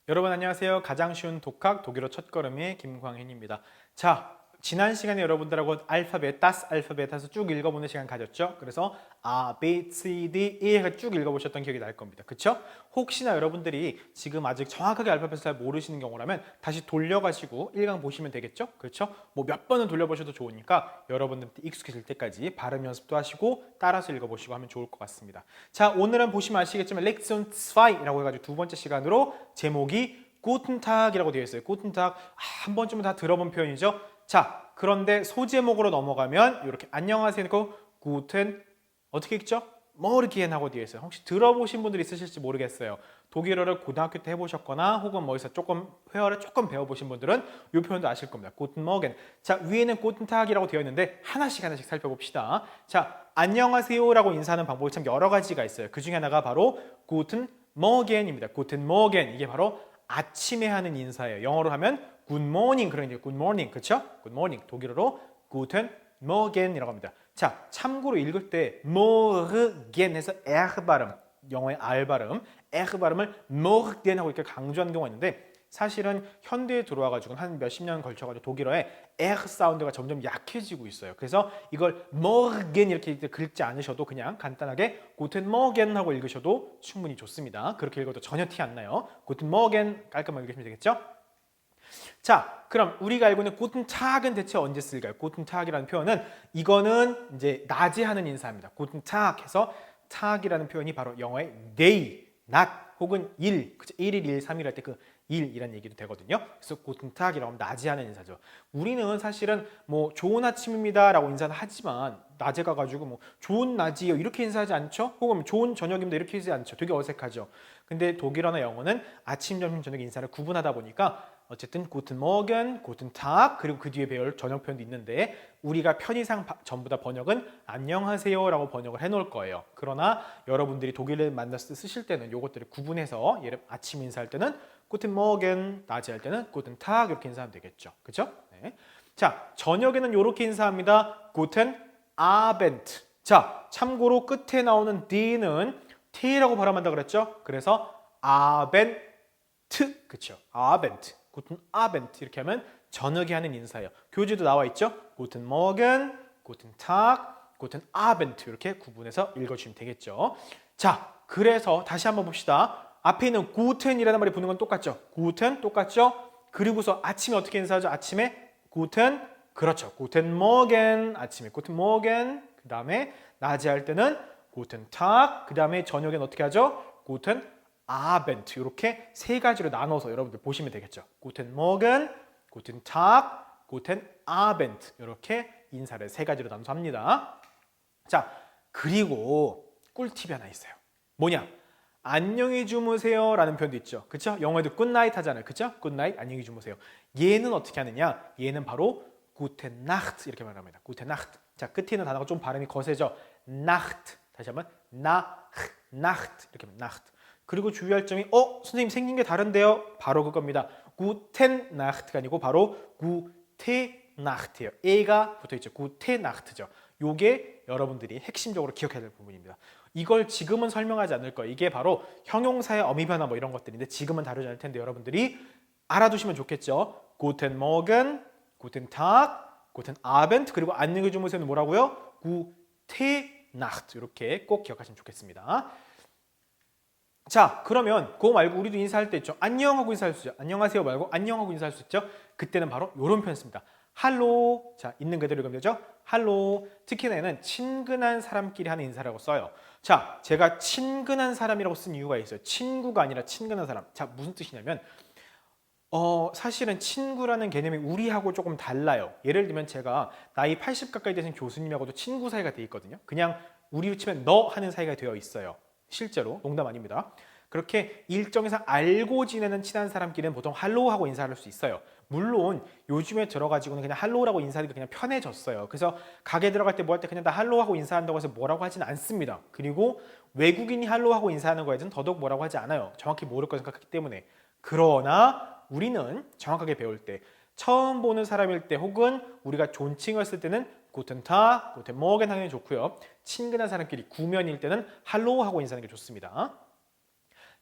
여러분 안녕하세요. 가장 쉬운 독학 독일어 첫걸음의 김광현입니다. 자, 지난 시간에 여러분들하고 알파벳, 다스 알파벳 해서 쭉 읽어보는 시간 가졌죠? 그래서 A, B, C, D, E 해서 쭉 읽어보셨던 기억이 날 겁니다. 그쵸? 혹시나 여러분들이 지금 아직 정확하게 알파벳을 잘 모르시는 경우라면 다시 돌려가시고 1강 보시면 되겠죠? 그렇죠? 뭐 몇 번은 돌려보셔도 좋으니까 여러분들한테 익숙해질 때까지 발음 연습도 하시고 따라서 읽어보시고 하면 좋을 것 같습니다. 자, 오늘은 보시면 아시겠지만 렉션 2라고 해가지고 두 번째 시간으로 제목이 Guten Tag이라고 되어 있어요. Guten Tag 한 번쯤은 다 들어본 표현이죠. 자, 그런데 소제목으로 넘어가면 이렇게 안녕하세요 고 Guten 어떻게 읽죠? 머르기엔하고 뒤에 있어요. 혹시 들어보신 분들 있으실지 모르겠어요. 독일어를 고등학교 때 해보셨거나 혹은 뭐에서 조금 회화를 조금 배워보신 분들은 이 표현도 아실 겁니다. Guten Morgen. 자, 위에는 Guten Tag이라고 되어 있는데 하나씩 살펴봅시다. 자, 안녕하세요라고 인사하는 방법이 참 여러 가지가 있어요. 그 중에 하나가 바로 Guten Morgen입니다. Guten Morgen 이게 바로 아침에 하는 인사예요. 영어로 하면 Good morning 그러니까 Good morning 그렇죠? Good morning 독일어로 Guten Morgen이라고 합니다. 자, 참고로 읽을 때 morgen 해서 r 발음, 영어의 r 발음, r 발음을 morgen 하고 이렇게 강조하는 경우가 있는데 사실은 현대에 들어와 가지고 한 몇십 년 걸쳐 가지고 독일어의 r 사운드가 점점 약해지고 있어요. 그래서 이걸 morgen 이렇게 긁지 않으셔도 그냥 간단하게 guten morgen 하고 읽으셔도 충분히 좋습니다. 그렇게 읽어도 전혀 티 안 나요. guten morgen 깔끔하게 읽으시면 되겠죠? 자, 그럼 우리가 알고 있는 guten Tag은 대체 언제 쓸까요? guten Tag이라는 표현은 이거는 이제 낮에 하는 인사입니다. guten Tag 해서 Tag이라는 표현이 바로 영어의 day, 낮 혹은 일, 그쵸? 1일, 2일, 3일 할 때 그 일이라는 얘기도 되거든요. 그래서 guten Tag이라고 하면 낮에 하는 인사죠. 우리는 사실은 뭐 좋은 아침입니다라고 인사는 하지만 낮에 가가지고 뭐 좋은 낮이요 이렇게 인사하지 않죠? 혹은 좋은 저녁입니다 이렇게 하지 않죠? 되게 어색하죠. 근데 독일어나 영어는 아침, 점심, 저녁 인사를 구분하다 보니까 어쨌든 Guten Morgen, Guten Tag 그리고 그 뒤에 배울 저녁 표현도 있는데 우리가 편의상 전부 다 번역은 안녕하세요라고 번역을 해놓을 거예요. 그러나 여러분들이 독일을 만났을 때 쓰실 때는 이것들을 구분해서 예를 아침 인사할 때는 Guten Morgen, 낮에 할 때는 Guten Tag 이렇게 인사하면 되겠죠. 그렇죠? 네. 자, 저녁에는 이렇게 인사합니다. Guten Abend. 자, 참고로 끝에 나오는 D는 T라고 발음한다 그랬죠? 그래서 Abend 그쵸? Abend. Guten Abend 이렇게 하면 저녁에 하는 인사예요. 교재도 나와 있죠? Guten Morgen, Guten Tag, Guten Abend 이렇게 구분해서 읽어주시면 되겠죠. 자, 그래서 다시 한번 봅시다. 앞에 있는 Guten이라는 말이 붙는 건 똑같죠? Guten 똑같죠? 그리고서 아침에 어떻게 인사하죠? 아침에 Guten 그렇죠. Guten Morgen 아침에 Guten Morgen 그 다음에 낮에 할 때는 Guten Tag 그 다음에 저녁엔 어떻게 하죠? Guten Abend 이렇게 세 가지로 나눠서 여러분들 보시면 되겠죠. Guten Morgen, Guten Tag, Guten Abend 이렇게 인사를 세 가지로 나눠서 합니다. 자, 그리고 꿀팁이 하나 있어요. 뭐냐? 안녕히 주무세요 라는 표현도 있죠. 그쵸? 영어에도 good night 하잖아요. 그쵸? good night, 안녕히 주무세요. 얘는 어떻게 하느냐? 얘는 바로 gute Nacht 이렇게 말합니다. gute Nacht. 자, 끝에 있는 단어가 좀 발음이 거세죠? Nacht. 다시 한번 Nacht 이렇게 하면 Nacht. 그리고 주의할 점이 선생님 생긴 게 다른데요? 바로 그겁니다. guten Nacht가 아니고 바로 gute Nacht예요. A가 붙어있죠. gute Nacht죠. 요게 여러분들이 핵심적으로 기억해야 될 부분입니다. 이걸 지금은 설명하지 않을 거예요. 이게 바로 형용사의 어미 변화 뭐 이런 것들인데 지금은 다루지 않을 텐데 여러분들이 알아두시면 좋겠죠. Guten Morgen, Guten Tag, Guten Abend 그리고 안녕히 주무세요는 뭐라고요? Gute Nacht 이렇게 꼭 기억하시면 좋겠습니다. 자, 그러면 그거 말고 우리도 인사할 때 있죠. 안녕하고 인사할 수 있죠. 안녕하세요 말고 안녕하고 인사할 수 있죠. 그때는 바로 이런 표현 씁니다. 할로. 자, 있는 그대로 읽으면 되죠. 할로. 특히나 얘는 친근한 사람끼리 하는 인사라고 써요. 자, 제가 친근한 사람이라고 쓴 이유가 있어요. 친구가 아니라 친근한 사람. 자, 무슨 뜻이냐면 사실은 친구라는 개념이 우리하고 조금 달라요. 예를 들면 제가 나이 80 가까이 되신 교수님하고도 친구 사이가 돼 있거든요. 그냥 우리로 치면 너 하는 사이가 되어 있어요. 실제로 농담 아닙니다. 그렇게 일정에서 알고 지내는 친한 사람끼리는 보통 할로우하고 인사할 수 있어요. 물론 요즘에 들어가지고는 그냥 할로우라고 인사하기가 그냥 편해졌어요. 그래서 가게 들어갈 때 뭐 할 때 그냥 다 할로우하고 인사한다고 해서 뭐라고 하지는 않습니다. 그리고 외국인이 할로우하고 인사하는 거에는 더더욱 뭐라고 하지 않아요. 정확히 모를 거 생각하기 때문에. 그러나 우리는 정확하게 배울 때 처음 보는 사람일 때 혹은 우리가 존칭을 쓸 때는 Guten Tag, Guten Morgen 하는 게 좋고요. 친근한 사람끼리 구면일 때는 Hallo 하고 인사하는 게 좋습니다.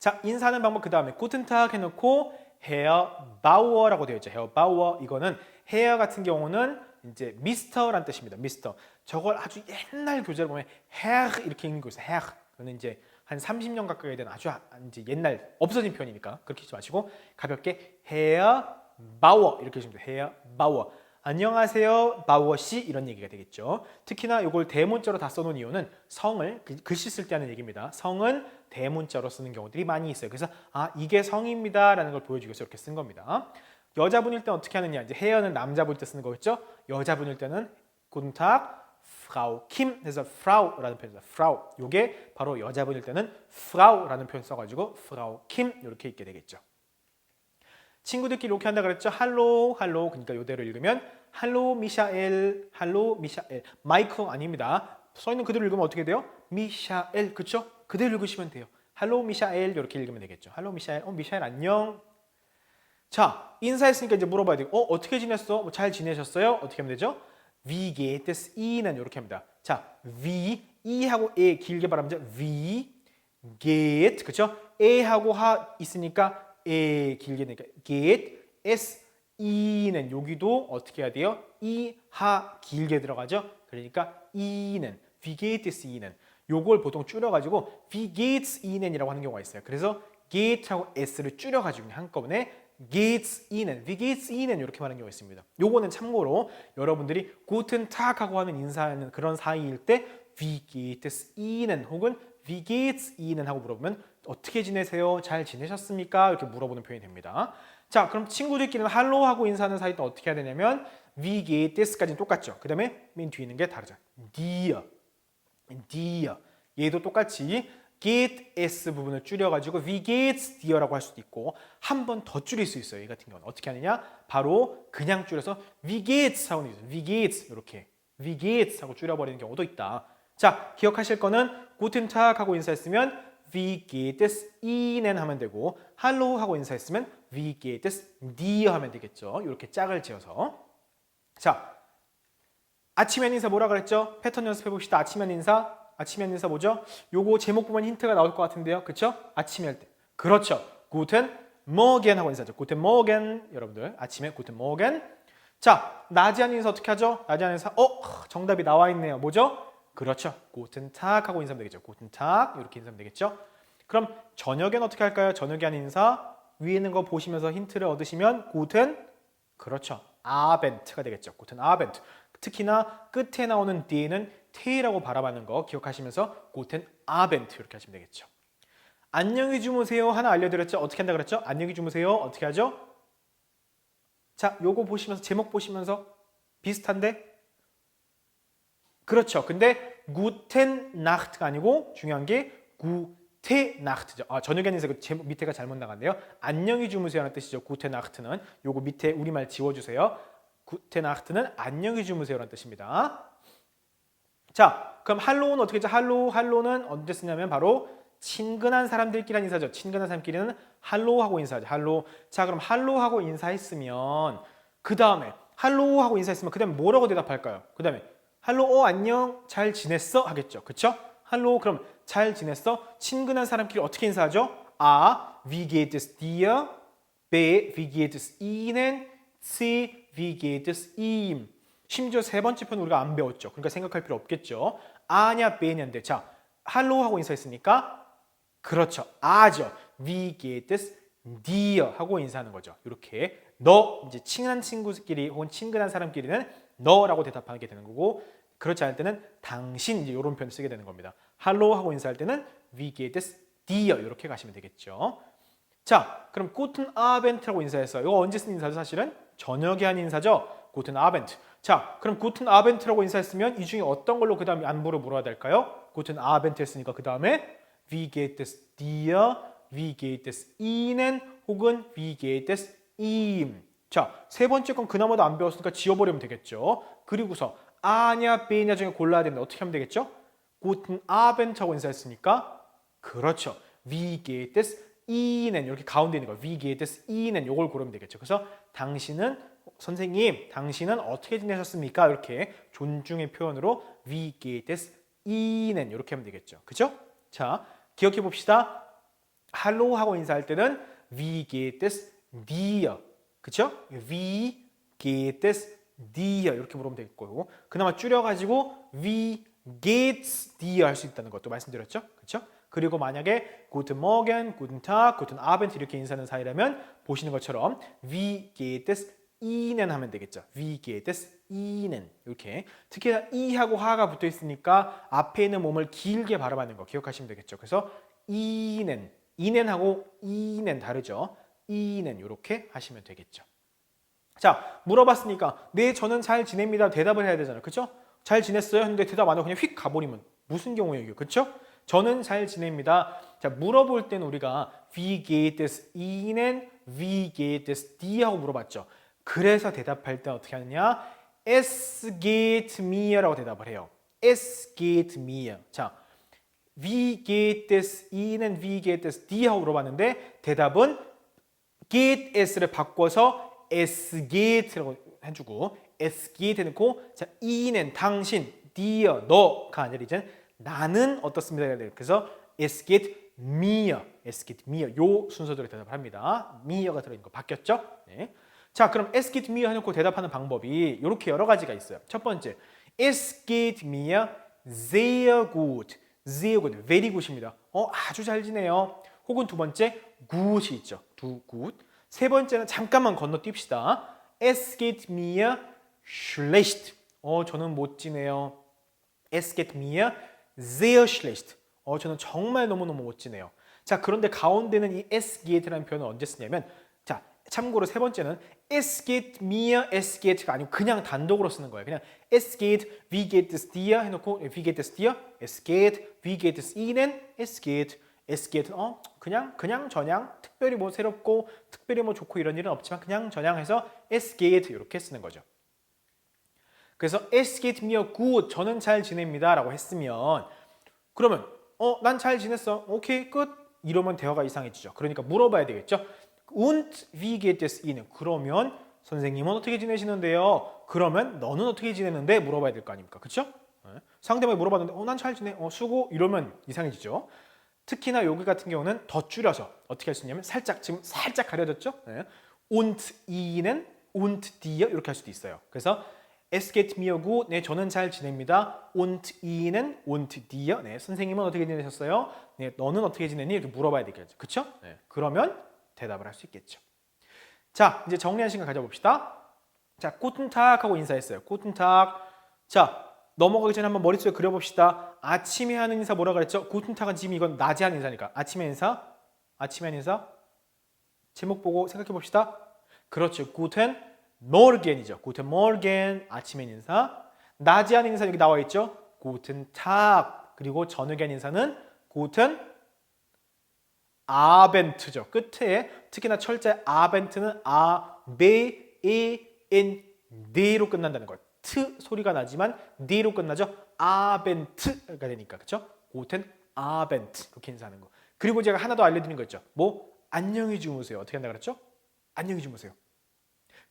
자, 인사하는 방법 그 다음에 구텐탁 해놓고 헤어 바우어라고 되어 있죠. 헤어 바우어. 이거는 헤어 같은 경우는 이제 미스터란 뜻입니다. 미스터. 저걸 아주 옛날 교재를 보면 헤어 이렇게 읽는 거 있어요. 헤어. 그거는 이제 한 30년 가까이 된 아주 이제 옛날 없어진 표현이니까 그렇게 하지 마시고 가볍게 헤어 바우어 이렇게 해주시면 돼요. 헤어 바우어. 안녕하세요 바우어 씨 이런 얘기가 되겠죠. 특히나 이걸 대문자로 다 써놓은 이유는 성을 글씨 쓸 때 하는 얘기입니다. 성은 대문자로 쓰는 경우들이 많이 있어요. 그래서 이게 성입니다 라는 걸 보여주기 위해서 이렇게 쓴 겁니다. 여자분일 때 어떻게 하느냐, 이제 헤어는 남자분일 때 쓰는 거겠죠. 여자분일 때는 굿탁 프라우 킴 해서 프라우라는 표현입니다. 프라우. 요게 바로 여자분일 때는 프라우라는 표현 써가지고 프라우 킴 이렇게 읽게 되겠죠. 친구들끼리 이렇게 한다 그랬죠. 할로 할로. 그러니까 이대로 읽으면 할로 미샤엘 할로 미샤엘. 마이크 아닙니다. 써있는 그대로 읽으면 어떻게 돼요? 미샤엘. 그쵸? 그대로 읽으시면 돼요. 할로 미샤엘 이렇게 읽으면 되겠죠. 할로 미샤엘. 미샤엘 안녕. 자, 인사했으니까 이제 물어봐야 되고 어떻게 지냈어? 잘 지내셨어요? 어떻게 하면 되죠? Wie geht es Ihnen? 이렇게 합니다. 자, wie, 이하고 에 길게 발음하면 wie geht, 그쵸? 에하고 하 있으니까 에 길게 되니까 get, s, E는 여기도 어떻게 해야 돼요? 이, 하 길게 들어가죠? 그러니까 E는, wie geht es Ihnen? 요걸 보통 줄여가지고 wie geht's Ihnen? 이라고 하는 경우가 있어요. 그래서 get하고 s를 줄여가지고 그냥 한꺼번에 geht's Ihnen, wie geht's Ihnen 이렇게 말하는 경우가 있습니다. 요거는 참고로 여러분들이 guten Tag 하고 하면 인사하는 그런 사이일 때 wie geht es Ihnen 혹은 wie geht's Ihnen 하고 물어보면 어떻게 지내세요? 잘 지내셨습니까? 이렇게 물어보는 표현이 됩니다. 자, 그럼 친구들끼리는 할로 하고 인사하는 사이 때 어떻게 해야 되냐면 wie geht es까지는 똑같죠. 그 다음에 맨 뒤에 있는 게 다르죠. dir, dir. 얘도 똑같이 get s 부분을 줄여가지고 wie geht's dir라고 할 수도 있고 한 번 더 줄일 수 있어요. 이 같은 경우는 어떻게 하느냐? 바로 그냥 줄여서 wie geht's 하고 있어요. wie geht's 이렇게 wie geht's 하고 줄여버리는 경우도 있다. 자, 기억하실 거는 guten Tag 하고 인사했으면 wie geht es Ihnen 하면 되고 hallo 하고 인사했으면 wie geht es dir 하면 되겠죠. 이렇게 짝을 지어서. 자, 아침엔 인사 뭐라 그랬죠? 패턴 연습해 봅시다. 아침엔 인사. 아침엔 인사 뭐죠? 요거 제목 보면 힌트가 나올 것 같은데요. 그쵸? 아침에 할 때. 그렇죠. Guten Morgen 하고 인사죠. Guten Morgen. 여러분들 아침에 Guten Morgen. 자, 낮에 하는 인사 어떻게 하죠? 낮에 하는 인사. 정답이 나와 있네요. 뭐죠? 그렇죠. Guten Tag 하고 인사하면 되겠죠. Guten Tag 이렇게 인사하면 되겠죠. 그럼 저녁엔 어떻게 할까요? 저녁에 하는 인사. 위에 있는 거 보시면서 힌트를 얻으시면 Guten 그렇죠. Abend가 되겠죠. Guten Abend. 특히나 끝에 나오는 D는 테이라고 발음하는 거 기억하시면서 Guten Abend 이렇게 하시면 되겠죠. 안녕히 주무세요 하나 알려드렸죠. 어떻게 한다 그랬죠? 안녕히 주무세요. 어떻게 하죠? 자, 요거 보시면서 제목 보시면서 비슷한데? 그렇죠. 근데 Guten Nacht가 아니고 중요한 게 Gute Nacht죠. 저녁에 인사 그 제목 밑에가 잘못 나갔네요. 안녕히 주무세요 하는 뜻이죠. Gute Nacht는 요거 밑에 우리말 지워주세요. Gute Nacht는 안녕히 주무세요라는 뜻입니다. 자, 그럼 할로는 어떻게 하죠? 할로는 언제 쓰냐면 바로 친근한 사람들끼리 인사죠. 친근한 사람끼리는 할로 하고 인사하죠. 할로. 자, 그럼 할로 하고 인사했으면 그 다음에 할로 하고 인사했으면 그 다음에 뭐라고 대답할까요? 그 다음에 할로, 안녕, 잘 지냈어? 하겠죠. 그쵸? 할로, 그럼 잘 지냈어? 친근한 사람끼리 어떻게 인사하죠? wie geht es dir? B, wie geht es Ihnen? C, wie geht es ihm? 심지어 세 번째 편 우리가 안 배웠죠. 그러니까 생각할 필요 없겠죠. 아냐, 베냐인데. 자, 할로 하고 인사했으니까 그렇죠. 아죠. Wie geht es dir? 하고 인사하는 거죠. 이렇게 너, 이제 친한 친구끼리 혹은 친근한 사람끼리는 너라고 대답하게 되는 거고 그렇지 않을 때는 당신 이제 이런 표현을 쓰게 되는 겁니다. 할로 하고 인사할 때는 Wie geht es dir? 이렇게 가시면 되겠죠. 자, 그럼 Guten Abend라고 인사했어요. 이거 언제 쓴 인사죠? 사실은 저녁에 한 인사죠. Guten Abend. 자, 그럼 Guten Abend라고 인사했으면 이 중에 어떤 걸로 그 다음에 안부를 물어야 될까요? Guten Abend 했으니까 그 다음에 Wie geht es dir? Wie geht es Ihnen? 혹은 Wie geht es ihm? 자, 세 번째 건 그나마도 안 배웠으니까 지워버리면 되겠죠. 그리고서 아냐, 베냐 중에 골라야 되는데 어떻게 하면 되겠죠? Guten Abend 하고 인사했으니까 그렇죠. Wie geht es Ihnen? 이렇게 가운데 있는 거 Wie geht es Ihnen? 이걸 고르면 되겠죠. 그래서 당신은 선생님, 당신은 어떻게 지내셨습니까? 이렇게 존중의 표현으로 Wie geht es Ihnen? 이렇게 하면 되겠죠. 그죠? 자, 기억해 봅시다. 할로 하고 인사할 때는 Wie geht es dir? 그쵸? Wie geht es dir? 이렇게 물으면 되겠고요. 그나마 줄여가지고 Wie geht's dir 할 수 있다는 것도 말씀드렸죠? 그쵸? 그리고 만약에 Guten Morgen, Guten Tag, Guten Abend 이렇게 인사하는 사이라면 보시는 것처럼 Wie geht es Ihnen 하면 되겠죠. Wie geht es Ihnen 이렇게 특히나 이하고 하가 붙어 있으니까 앞에 있는 몸을 길게 발음하는 거 기억하시면 되겠죠. 그래서 Ihnen 하고 Ihnen 다르죠. Ihnen 이렇게 하시면 되겠죠. 자, 물어봤으니까 네, 저는 잘 지냅니다. 대답을 해야 되잖아요. 그렇죠? 잘 지냈어요? 근데 대답 안 하고 그냥 휙 가버리면 무슨 경우예요, 이게? 그렇죠? 저는 잘 지냅니다. 자, 물어볼 때는 우리가 Wie geht es Ihnen? Wie geht es dir? 하고 물어봤죠. 그래서 대답할 때 어떻게 하느냐? Es geht mir라고 대답을 해요. Es geht mir. 자, Wie geht es Ihnen? Wie geht es dir? 하고 물어봤는데 대답은 geht es를 바꿔서 es geht라고 해주고 es geht 해놓고 자, Ihnen 당신, dir 너가 아니라 이제 나는 어떻습니다. 그래서 es geht mir, es geht mir 요 순서대로 대답을 합니다. mir가 들어있는 거 바뀌었죠? 네. 자, 그럼 es geht mir 해놓고 대답하는 방법이 이렇게 여러 가지가 있어요. 첫 번째, es geht mir sehr gut, sehr gut, very good입니다. 아주 잘 지내요. 혹은 두 번째, good이 있죠. 두 good. 세 번째는 잠깐만 건너뛰읍시다. Es geht mir schlecht. 저는 못 지내요. Es geht mir sehr schlecht. 저는 정말 너무너무 못 지내요. 자, 그런데 가운데는 이 es geht라는 표현을 언제 쓰냐면 자, 참고로 세 번째는 es geht mir, es geht가 아니고 그냥 단독으로 쓰는 거예요. 그냥 es geht, wie geht es dir 해놓고 wie geht es dir, es geht, wie geht es Ihnen, es geht, es geht 그냥 저냥 특별히 뭐 새롭고 특별히 뭐 좋고 이런 일은 없지만 그냥 저냥 해서 es geht 이렇게 쓰는 거죠. 그래서 es geht mir gut, 저는 잘 지냅니다 라고 했으면 그러면 난 잘 지냈어. 오케이 끝. 이러면 대화가 이상해지죠. 그러니까 물어봐야 되겠죠. Und wie geht es Ihnen? 그러면 선생님은 어떻게 지내시는데요? 그러면 너는 어떻게 지내는데? 물어봐야 될 거 아닙니까? 그렇죠? 상대방이 물어봤는데 난 잘 지내. 수고. 이러면 이상해지죠. 특히나 여기 같은 경우는 더 줄여서 어떻게 할 수 있냐면 지금 살짝 가려졌죠? Und Ihnen, und dir 이렇게 할 수도 있어요. 그래서 Es geht mir gut. 네, 저는 잘 지냅니다. Und Ihnen, und dir. 네, 선생님은 어떻게 지내셨어요? 네, 너는 어떻게 지내니? 이렇게 물어봐야 되겠죠. 그렇죠? 네, 그러면 대답을 할 수 있겠죠. 자, 이제 정리한 시간 가져봅시다. 자, Guten Tag 하고 인사했어요. Guten Tag. 자, 넘어가기 전에 한번 머릿속에 그려봅시다. 아침에 하는 인사 뭐라 그랬죠? Guten Tag은 지금 이건 낮에 하는 인사니까. 아침에 인사? 아침에 하는 인사? 제목 보고 생각해 봅시다. 그렇죠. Guten Morgen이죠. Guten Morgen. 아침에 인사. 낮에 하는 인사 여기 나와 있죠? Guten Tag. 그리고 저녁에 하는 인사는 Guten Abend죠. 끝에 특히나 철자의 Abend는 A, B, E, N, D로 끝난다는 거. 트 소리가 나지만 D로 끝나죠. Abend가 되니까 그렇죠? Guten Abend 그렇게 인사하는 거. 그리고 제가 하나 더 알려드린 거 있죠. 뭐 안녕히 주무세요. 어떻게 한다 그랬죠? 안녕히 주무세요.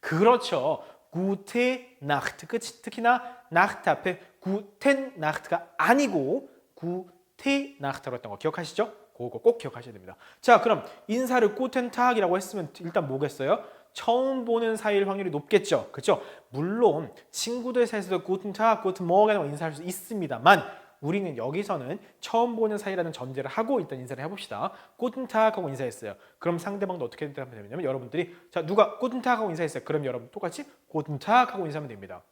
그렇죠. Gute Nacht. 특히나 Nacht 앞에 Guten Nacht가 아니고 Gute Nacht라고 했던 거 기억하시죠? 그거 꼭 기억하셔야 됩니다. 자, 그럼 인사를 Guten Tag이라고 했으면 일단 뭐겠어요? 처음 보는 사이일 확률이 높겠죠. 그렇죠? 물론 친구들 사이에서도 Guten Tag, Guten Morgen이라고 인사할 수 있습니다만 우리는 여기서는 처음 보는 사이라는 전제를 하고 일단 인사를 해봅시다. Guten Tag 하고 인사했어요. 그럼 상대방도 어떻게 대답하면 되냐면 여러분들이 자 누가 Guten Tag 하고 인사했어요. 그럼 여러분 똑같이 Guten Tag 하고 인사하면 됩니다.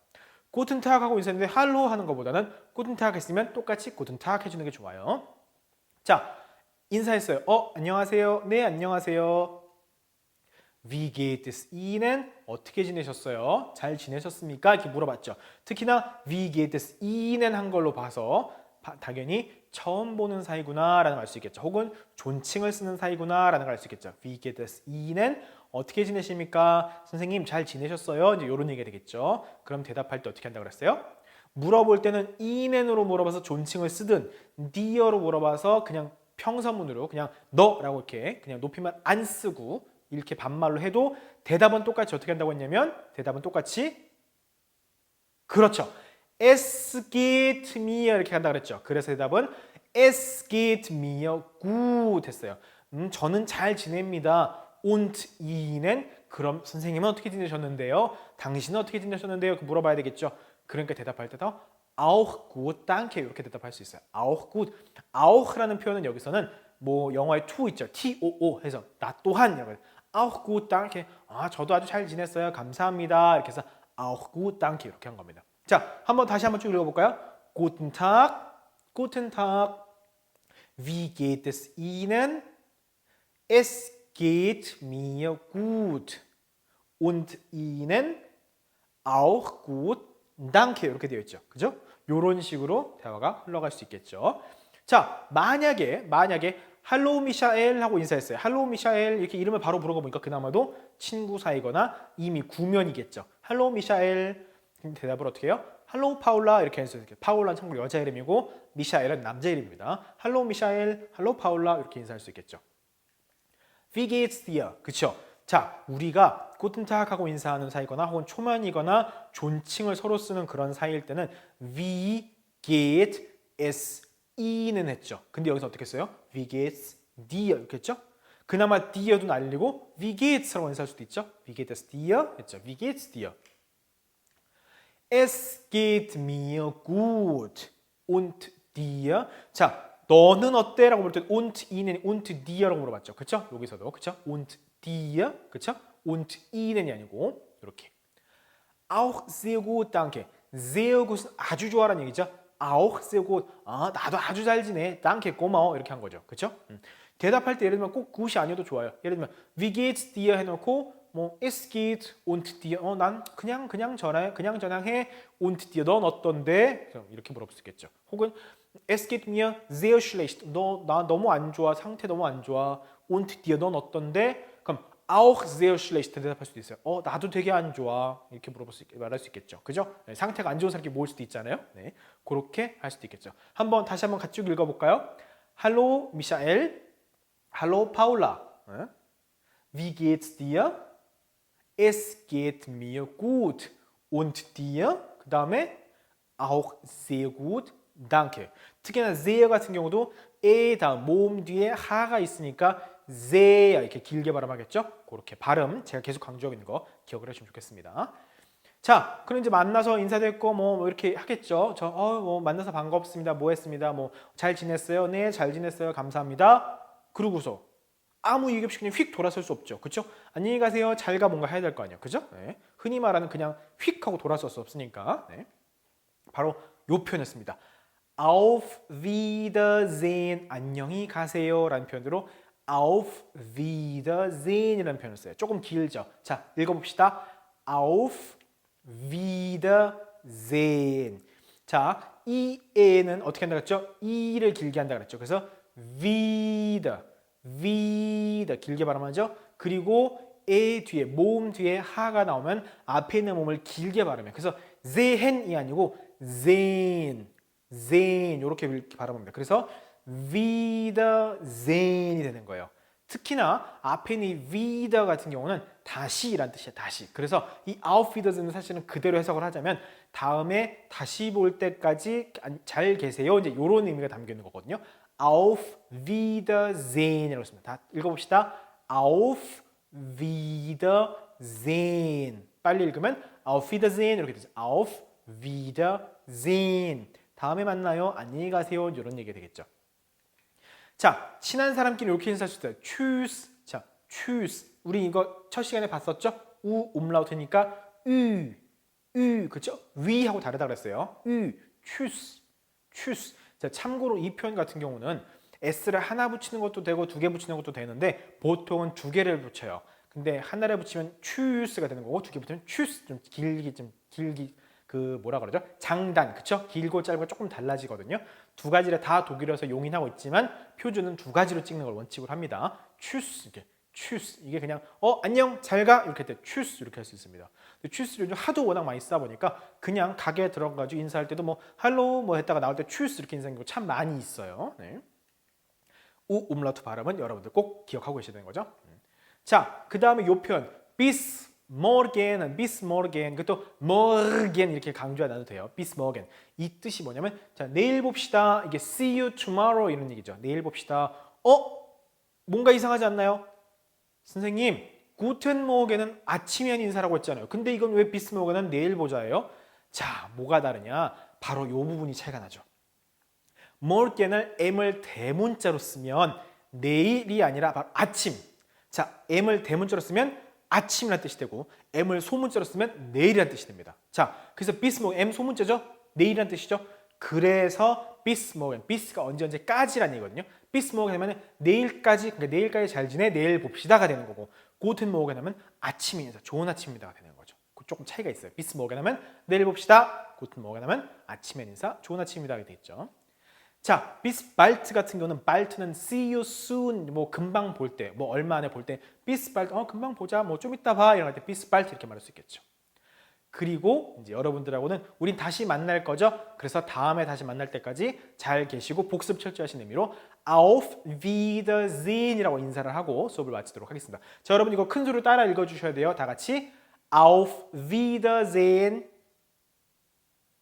Guten Tag 하고 인사했는데 Hallo 하는 것보다는 Guten Tag 했으면 똑같이 Guten Tag 해주는 게 좋아요. 자, 인사했어요. 안녕하세요. 네, 안녕하세요. Wie geht es Ihnen? 어떻게 지내셨어요? 잘 지내셨습니까? 이렇게 물어봤죠. 특히나 Wie geht es Ihnen 한 걸로 봐서 당연히 처음 보는 사이구나 라는 걸 알 수 있겠죠. 혹은 존칭을 쓰는 사이구나 라는 걸 알 수 있겠죠. Wie geht es Ihnen? 어떻게 지내십니까? 선생님 잘 지내셨어요? 이제 이런 얘기가 되겠죠. 그럼 대답할 때 어떻게 한다고 그랬어요? 물어볼 때는 Ihnen 으로 물어봐서 존칭을 쓰든 Dir로 물어봐서 그냥 평서문으로 그냥 너라고 이렇게 그냥 높이만 안 쓰고 이렇게 반말로 해도 대답은 똑같이 어떻게 한다고 했냐면 대답은 똑같이 그렇죠. Es geht mir 이렇게 한다고 그랬죠. 그래서 대답은 Es geht mir gut 했어요. 저는 잘 지냅니다. Und Ihnen? 그럼 선생님은 어떻게 지내셨는데요? 당신은 어떻게 지내셨는데요? 물어봐야 되겠죠. 그러니까 대답할 때도 auch gut, danke 이렇게 대답할 수 있어요. auch gut. auch라는 표현은 여기서는 뭐 영어에 to 있죠. too 해서 나 또한 이렇게 auch gut, danke. 저도 아주 잘 지냈어요. 감사합니다. 이렇게 해서 auch gut, danke 이렇게 한 겁니다. 자, 다시 한번 쭉 읽어볼까요? Guten Tag, Guten Tag. Wie geht es Ihnen? Es geht mir gut. Und Ihnen auch gut. Danke 이렇게 되어 있죠. 그죠? 이런 식으로 대화가 흘러갈 수 있겠죠. 자, 만약에 할로 미샤엘 하고 인사했어요. 할로 미샤엘 이렇게 이름을 바로 부르고 보니까 그나마도 친구 사이거나 이미 구면이겠죠. 할로 미샤엘 대답을 어떻게 해요? 할로 파울라 이렇게 해서 파울라는 참고로 여자 이름이고 미샤엘은 남자 이름입니다. 할로 미샤엘, 할로 파울라 이렇게 인사할 수 있겠죠. Wie geht's dir? 그쵸? 자, 우리가 꾸튼탁하고 인사하는 사이거나 혹은 초면이거나 존칭을 서로 쓰는 그런 사이일 때는 Wie geht es Ihnen 했죠. 근데 여기서 어떻게 써요? Wie geht's dir 이렇게 했죠? 그나마 dir도 날리고 Wie geht's라고 인사할 수도 있죠. Wie geht es dir? 했죠. Wie geht's dir? Es geht mir gut. Und dir? 자, 너는 어때? 라고 물을 때 und ihnen, und dir라고 물어봤죠. 그쵸? 여기서도 그쵸? und dir, 그쵸? und ihnen이 아니고 이렇게 auch sehr gut, danke. sehr gut은 아주 좋아라는 얘기죠. auch sehr gut. 나도 아주 잘 지내. danke, 고마워. 이렇게 한 거죠. 그쵸? 대답할 때 예를 들면 꼭 gut이 아니어도 좋아요. 예를 들면 wie geht's dir 해놓고 뭐 es geht und dir. 난 그냥 전화해. und dir. 넌 어떤데? 이렇게 물어볼 수 있겠죠. 혹은 es geht mir sehr schlecht. 나 너무 안 좋아. 상태 너무 안 좋아. und dir. 넌 어떤데? 그럼 auch sehr schlecht 대답할 수도 있어요. 나도 되게 안 좋아. 이렇게 말할 수 있겠죠. 그죠? 네, 상태가 안 좋은 사람이 모을 수도 있잖아요. 네, 그렇게 할 수도 있겠죠. 다시 한번 같이 읽어볼까요? Hallo Michael. Hallo Paula. Wie geht's dir? Es geht mir gut. Und dir? 그 다음에 auch sehr gut. danke. 특히나 sehr 같은 경우도 에 다음 모음 뒤에 하가 있으니까 sehr 이렇게 길게 발음하겠죠? 그렇게 발음 제가 계속 강조하고 있는 거 기억을 해주시면 좋겠습니다. 자, 그럼 이제 만나서 인사됐고 뭐 이렇게 하겠죠. 뭐 만나서 반갑습니다. 뭐 했습니다. 뭐 잘 지냈어요? 네, 잘 지냈어요. 감사합니다. 그러고서 아무 얘기 없이 그냥 휙 돌아설 수 없죠. 그렇죠? 안녕히 가세요. 잘 가 뭔가 해야 될 거 아니에요. 그죠? 네. 흔히 말하는 그냥 휙 하고 돌아설 수 없으니까. 네. 바로 요 표현이었습니다. Auf Wiedersehen. 안녕히 가세요. 라는 표현으로 Auf Wiedersehen 이라는 표현을 써요. 조금 길죠. 자, 읽어봅시다. Auf Wiedersehen. 자, 이 에는 어떻게 한다 그랬죠? 이를 길게 한다 그랬죠. 그래서 wieder 길게 발음하죠. 그리고 에 뒤에 모음 뒤에 하가 나오면 앞에 있는 모음을 길게 발음해요. 그래서 sehen이 아니고 sehen 이렇게 발음합니다. 그래서 wiedersehen이 되는 거예요. 특히나 앞에 있는 wieder 같은 경우는 다시라는 뜻이에요. 다시. 그래서 이 auf Wiedersehen은 사실은 그대로 해석을 하자면 다음에 다시 볼 때까지 잘 계세요. 이제 이런 의미가 담겨 있는 거거든요. Auf Wiedersehen이라고 했습니다. 다 읽어봅시다. Auf Wiedersehen. 빨리 읽으면 Auf Wiedersehen 이렇게 되죠. Auf Wiedersehen. 다음에 만나요. 안녕히 가세요. 이런 얘기가 되겠죠. 자, 친한 사람끼리 이렇게 인사할 수 있어요. Tschüss. 자, Tschüss. 우리 이거 첫 시간에 봤었죠? 우 umlaut니까 그렇죠? 위하고 다르다 그랬어요. Tschüss. 자, 참고로 이 표현 같은 경우는 s를 하나 붙이는 것도 되고 두 개 붙이는 것도 되는데 보통은 두 개를 붙여요. 근데 하나를 붙이면 tschüss가 되는 거고 두 개 붙이면 tschüss 좀 길기 그 뭐라 그러죠? 장단, 그쵸? 길고 짧고 조금 달라지거든요. 두 가지를 다 독일어에서 용인하고 있지만 표준은 두 가지로 찍는 걸 원칙으로 합니다. tschüss 이렇게 tschüss 이게 그냥 안녕 잘 가 이렇게 할 때 tschüss 이렇게 할 수 있습니다. tschüss를 요즘 하도 워낙 많이 쓰다 보니까 그냥 가게에 들어가가지고 인사할 때도 뭐 할로 뭐 했다가 나올 때 tschüss 이렇게 인사하는 경우 참 많이 있어요. 네. 우 umlaut 발음은 여러분들 꼭 기억하고 계셔야 되는 거죠. 자, 그 다음에 요 표현 bis morgen, 그것도 morgen 이렇게 강조 안 해도 돼요. bis morgen. 이 뜻이 뭐냐면 자, 내일 봅시다. 이게 see you tomorrow 이런 얘기죠. 내일 봅시다. 뭔가 이상하지 않나요? 선생님, 구텐 모게는 아침에 한 인사라고 했잖아요. 근데 이건 왜 비스 모게는 내일 보자예요? 자, 뭐가 다르냐? 바로 이 부분이 차이가 나죠. morgen을 M을 대문자로 쓰면 내일이 아니라 바로 아침. 자, M을 대문자로 쓰면 아침이라는 뜻이 되고 M을 소문자로 쓰면 내일이라는 뜻이 됩니다. 자, 그래서 bis morgen, M 소문자죠? 내일이라는 뜻이죠? 그래서 bis morgen, bis가 언제까지라는 얘기거든요. bis morgen 하면 내일까지, 그러니까 내일까지 잘 지내, 내일 봅시다가 되는 거고 guten morgen 하면 아침이 인사, 좋은 아침입니다가 되는 거죠. 조금 차이가 있어요. bis morgen 하면 내일 봅시다, guten morgen 하면 아침의 인사, 좋은 아침입니다 하게 돼 있죠. 자, bis bald 같은 경우는 balt는 see you soon, 뭐 금방 볼 때, 뭐 얼마 안에 볼 때, bis bald, 금방 보자, 뭐 좀 이따 봐, 이런 때 bis bald 이렇게 말할 수 있겠죠. 그리고 이제 여러분들하고는 우린 다시 만날 거죠. 그래서 다음에 다시 만날 때까지 잘 계시고 복습 철저히 하시는 의미로 auf Wiedersehen이라고 인사를 하고 수업을 마치도록 하겠습니다. 자, 여러분 이거 큰 소리로 따라 읽어주셔야 돼요. 다 같이 auf Wiedersehen.